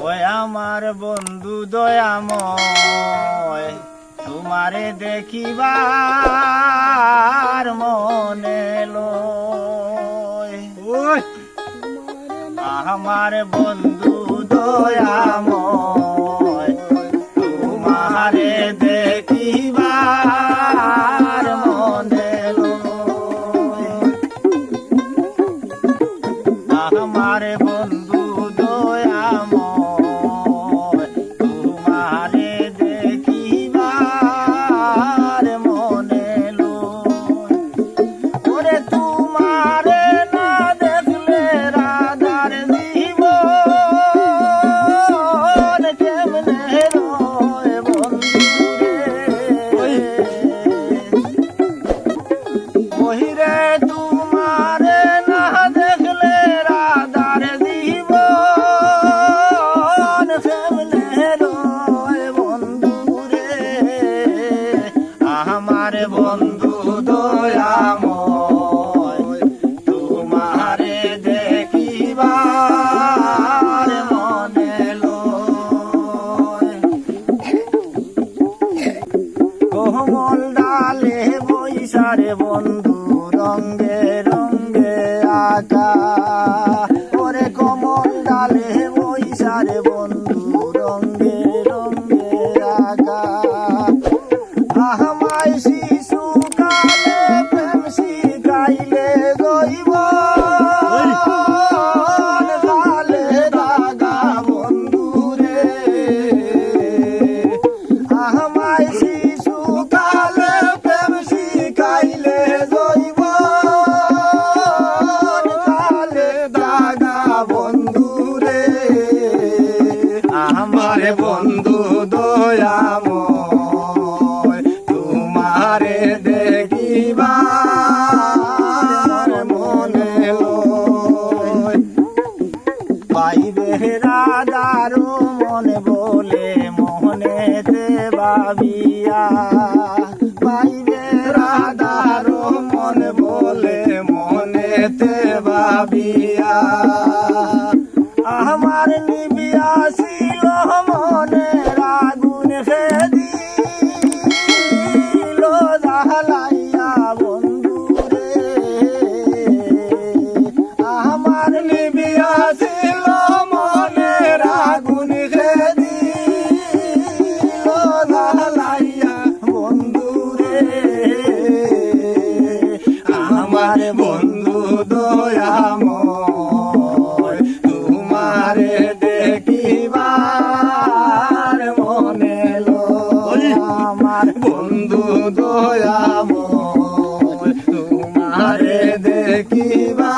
ওই আমার বন্ধু দয়াময়, তোমারে দেখিবার মনে লয়। আমার বন্ধু দয়াময়, তোমারে দেখিবার মনে লয়। আমার বন্ধু দয়াময়, তোমারে দেখিবার মনে লয়। ওরে তোমারে না দেখলে রাধার জীবন কেমনে রয় বন্ধুরে। ওহিরে তোমারে না দেখলে রাধার জীবন কেমনে রয় বন্ধুরে। আমার বন্ধু দয়াময়, তোমারে দেখিবার মনে লয়। কোমল ডালে বৈশারে বন্ধু রঙ্গে রঙ্গে আঁকা। ওরে কোমল ডালে বৈশারে বন্ধু রঙ্গে রঙ্গে আঁকা। আমায় শিশু কালে প্রেম শিখাইলে জৈবন কালে দাগা বন্ধুরে। আমায় শিশু কালে প্রেম শিখাইলে জৈবন কালে দাগা বন্ধুরে। আমার বন্ধু দয়াময়, তোমারে দেখিবার মনে লয়। পাইবে রাধার মন বলে মনেতে ভাবিয়া। পাইবে রাধার মন বলে মনেতে ভাবিয়া। আমার নিবিয়া ছিল মনের আগুন খেদিল জ্বালাইয়া বন্ধুরে। আমার নিবিয়া ছিল মনের আগুন খেদিল জ্বালাইয়া বন্ধুরে। আমার বন্ধু দয়াময়, তোমারে দেখিবার মনে লয়। আমার বন্ধু দয়াময়, তোমারে দেখিবার